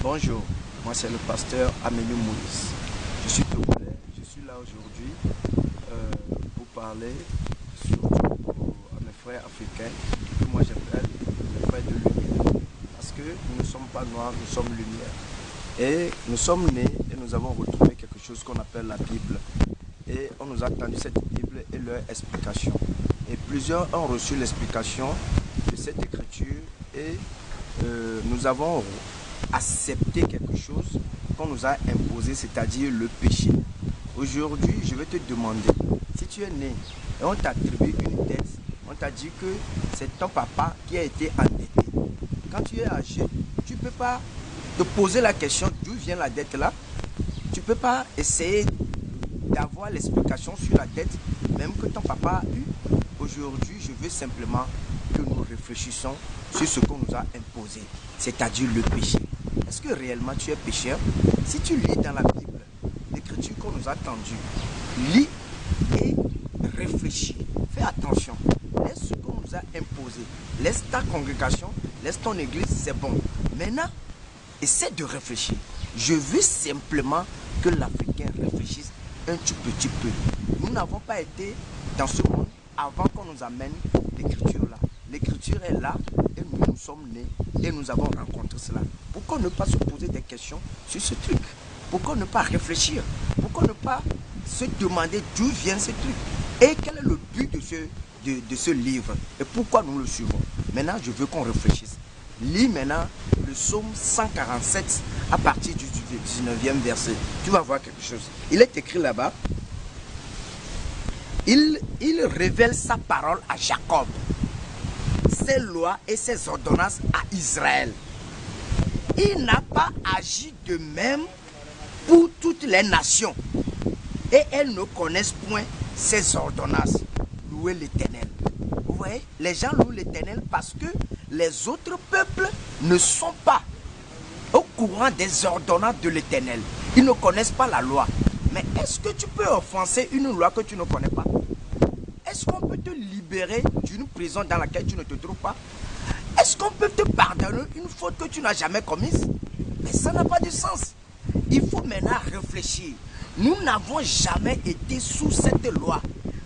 Bonjour, moi c'est le pasteur Amélie Moïse. Je suis togolais, je suis là aujourd'hui pour parler surtout à mes frères africains que moi j'appelle les frères de lumière. Parce que nous ne sommes pas noirs, nous sommes lumière. Et nous sommes nés et nous avons retrouvé quelque chose qu'on appelle la Bible. Et on nous a tendu cette Bible et leur explication. Et plusieurs ont reçu l'explication de cette écriture et nous avons accepté quelque chose qu'on nous a imposé, c'est-à-dire le péché. Aujourd'hui, je vais te demander, si tu es né et on t'a attribué une dette, on t'a dit que c'est ton papa qui a été endetté. Quand tu es âgé, tu ne peux pas te poser la question d'où vient la dette là. Tu ne peux pas essayer d'avoir l'explication sur la dette, même que ton papa a eu. Aujourd'hui, je veux simplement que nous réfléchissions sur ce qu'on nous a imposé, c'est-à-dire le péché. Est-ce que réellement tu es pécheur? Si tu lis dans la Bible l'écriture qu'on nous a tendue, lis et réfléchis. Fais attention. Laisse ce qu'on nous a imposé. Laisse ta congrégation, laisse ton église, c'est bon. Maintenant, essaie de réfléchir. Je veux simplement que l'Africain réfléchisse un tout petit peu. Nous n'avons pas été dans ce monde avant qu'on nous amène l'écriture là. L'écriture est là et nous sommes nés et nous avons rencontré cela. Pourquoi ne pas se poser des questions sur ce truc? Pourquoi ne pas réfléchir? Pourquoi ne pas se demander d'où vient ce truc? Et quel est le but de ce livre? Et pourquoi nous le suivons? Maintenant, je veux qu'on réfléchisse. Lis maintenant le psaume 147 à partir du 19e verset. Tu vas voir quelque chose. Il est écrit là-bas. Il révèle sa parole à Jacob, ses lois et ses ordonnances à Israël. Il n'a pas agi de même pour toutes les nations, et elles ne connaissent point ses ordonnances. Louez l'Éternel. Vous voyez, les gens louent l'Éternel parce que les autres peuples ne sont pas au courant des ordonnances de l'Éternel. Ils ne connaissent pas la loi. Mais est-ce que tu peux offenser une loi que tu ne connais pas? Est-ce qu'on peut te libérer d'une prison dans laquelle tu ne te trouves pas? Est-ce qu'on peut te pardonner une faute que tu n'as jamais commise? Mais ça n'a pas de sens. Il faut maintenant réfléchir. Nous n'avons jamais été sous cette loi.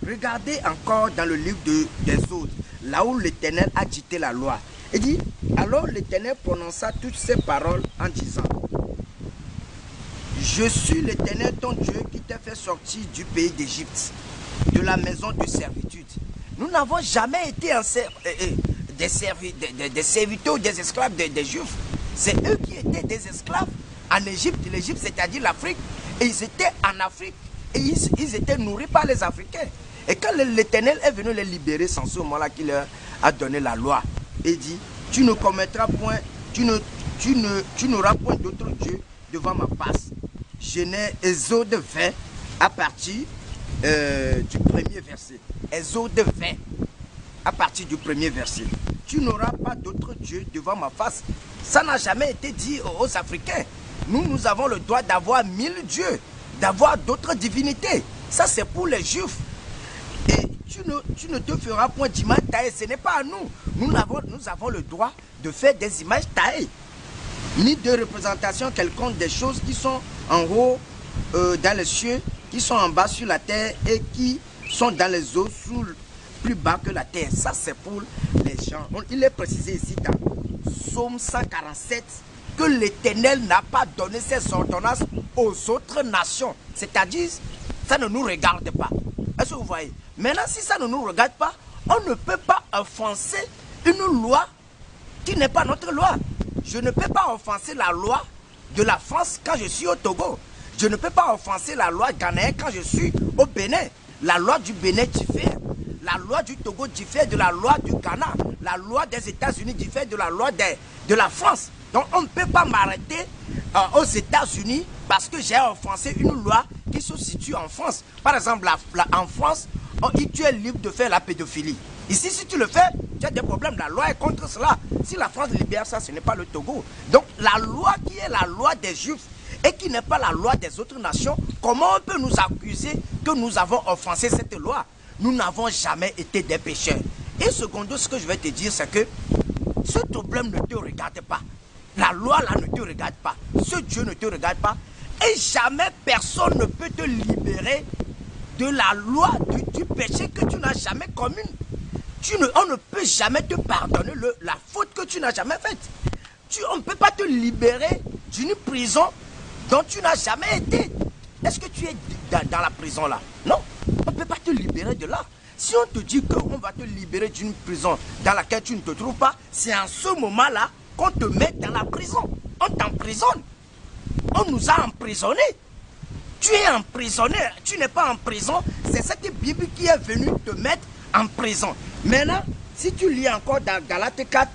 Regardez encore dans le livre des autres, là où l'Éternel a dicté la loi. Il dit, alors l'Éternel prononça toutes ces paroles en disant, je suis l'Éternel ton Dieu qui t'a fait sortir du pays d'Égypte, de la maison de servitude. Nous n'avons jamais été des serviteurs ou des esclaves des Juifs. C'est eux qui étaient des esclaves en Égypte. L'Égypte, c'est-à-dire l'Afrique. Et ils étaient en Afrique. Et ils étaient nourris par les Africains. Et quand l'Éternel est venu les libérer, c'est en ce moment-là qu'il leur a donné la loi. Et dit, tu ne commettras point, tu n'auras point d'autre Dieu devant ma face. Exode 20 à partir du premier verset. Exode 20 à partir du premier verset. Tu n'auras pas d'autre Dieu devant ma face. Ça n'a jamais été dit aux Africains. Nous avons le droit d'avoir 1000 dieux, d'avoir d'autres divinités. Ça c'est pour les Juifs. Et tu ne te feras point d'image taillée. Ce n'est pas à nous. Nous avons le droit de faire des images taillées. Ni de représentation quelconque des choses qui sont en haut dans les cieux, qui sont en bas sur la terre et qui sont dans les eaux plus bas que la terre. Ça c'est pour les gens. Il est précisé ici dans Psaume 147 que l'Éternel n'a pas donné ses ordonnances aux autres nations. C'est-à-dire, ça ne nous regarde pas. Est-ce que vous voyez? Maintenant, si ça ne nous regarde pas, on ne peut pas offenser une loi qui n'est pas notre loi. Je ne peux pas offenser la loi de la France quand je suis au Togo. Je ne peux pas offenser la loi ghanéenne quand je suis au Bénin. La loi du Bénin diffère. La loi du Togo diffère de la loi du Ghana. La loi des États-Unis diffère de la loi de la France. Donc on ne peut pas m'arrêter aux États-Unis parce que j'ai offensé une loi qui se situe en France. Par exemple, en France, tu es libre de faire la pédophilie. Ici, si tu le fais, tu as des problèmes. La loi est contre cela. Si la France libère ça, ce n'est pas le Togo. Donc la loi qui est la loi des Juifs et qui n'est pas la loi des autres nations, comment on peut nous accuser que nous avons offensé cette loi? Nous n'avons jamais été des pécheurs. Et secondo, ce que je vais te dire, c'est que ce problème ne te regarde pas. La loi là ne te regarde pas. Ce Dieu ne te regarde pas. Et jamais personne ne peut te libérer de la loi, du péché que tu n'as jamais commis. On ne peut jamais te pardonner la faute que tu n'as jamais faite. On ne peut pas te libérer d'une prison dont tu n'as jamais été. Est-ce que tu es dans la prison là? Non, on ne peut pas te libérer de là. Si on te dit qu'on va te libérer d'une prison dans laquelle tu ne te trouves pas, c'est en ce moment-là qu'on te met dans la prison. On t'emprisonne. On nous a emprisonnés. Tu es emprisonné, tu n'es pas en prison. C'est cette Bible qui est venue te mettre en prison. Maintenant, si tu lis encore dans Galates 4,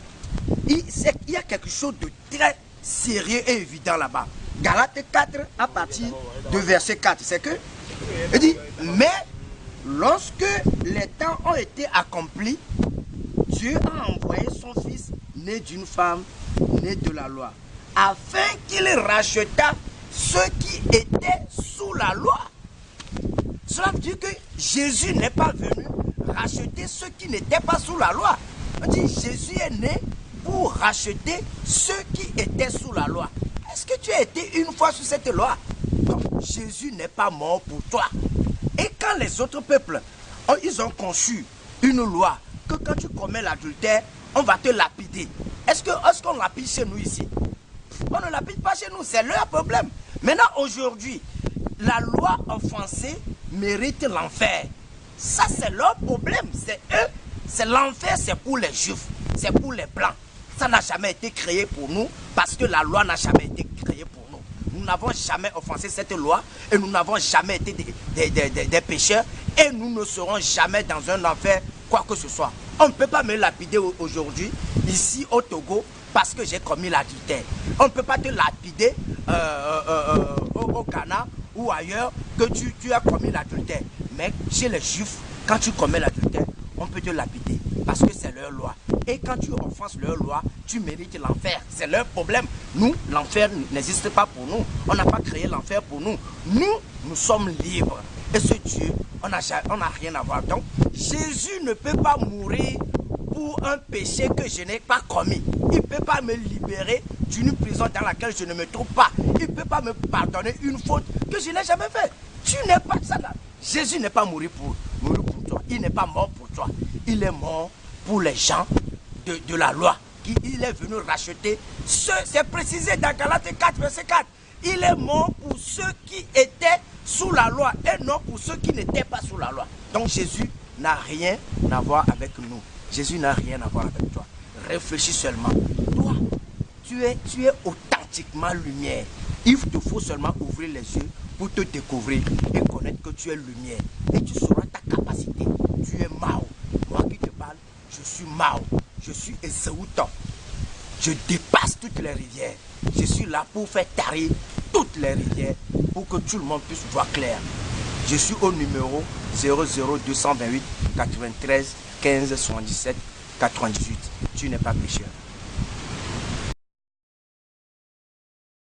il y a quelque chose de très sérieux et évident là-bas. Galates 4, à partir de verset 4, c'est que, il dit, mais lorsque les temps ont été accomplis, Dieu a envoyé son fils, né d'une femme, né de la loi, afin qu'il rachetât ceux qui étaient sous la loi. Cela veut dire que Jésus n'est pas venu racheter ceux qui n'étaient pas sous la loi. On dit Jésus est né pour racheter ceux qui étaient sous la loi. Est-ce que tu as été une fois sous cette loi? Non, Jésus n'est pas mort pour toi. Et quand les autres peuples, ils ont conçu une loi que quand tu commets l'adultère, on va te lapider. Est-ce qu'on lapide chez nous ici? On ne lapide pas chez nous, c'est leur problème. Maintenant, aujourd'hui, la loi offensée mérite l'enfer. Ça, c'est leur problème. C'est eux. C'est l'enfer, c'est pour les juifs. C'est pour les blancs. Ça n'a jamais été créé pour nous parce que la loi n'a jamais été créée pour nous. Nous n'avons jamais offensé cette loi et nous n'avons jamais été des pécheurs et nous ne serons jamais dans un enfer, quoi que ce soit. On ne peut pas me lapider aujourd'hui, ici au Togo, parce que j'ai commis l'adultère. On ne peut pas te lapider au Ghana ou ailleurs que tu as commis l'adultère. Mais chez les juifs, quand tu commets l'adultère, on peut te lapider parce que c'est leur loi. Et quand tu offenses leur loi, tu mérites l'enfer. C'est leur problème. Nous, l'enfer n'existe pas pour nous. On n'a pas créé l'enfer pour nous. Nous sommes libres. Et ce Dieu, on n'a rien à voir. Donc, Jésus ne peut pas mourir pour un péché que je n'ai pas commis. Il ne peut pas me libérer d'une prison dans laquelle je ne me trouve pas. Il ne peut pas me pardonner une faute que je n'ai jamais faite. Tu n'es pas ça là. Jésus n'est pas mort pour toi. Il n'est pas mort pour toi. Il est mort pour les gens de la loi. Il est venu racheter ceux, c'est précisé dans Galates 4, verset 4. Il est mort pour ceux qui étaient sous la loi et non pour ceux qui n'étaient pas sous la loi. Donc Jésus n'a rien à voir avec nous. Jésus n'a rien à voir avec toi. Réfléchis seulement. Toi, tu es authentiquement lumière. Il te faut seulement ouvrir les yeux pour te découvrir et connaître que tu es lumière. Et tu sauras ta capacité. Tu es Mao. Moi qui te parle, je suis Mao. Je suis Esaouton. Je dépasse toutes les rivières. Je suis là pour faire tarir toutes les rivières pour que tout le monde puisse voir clair. Je suis au numéro 00228 93 15 77 98. Tu n'es pas pécheur.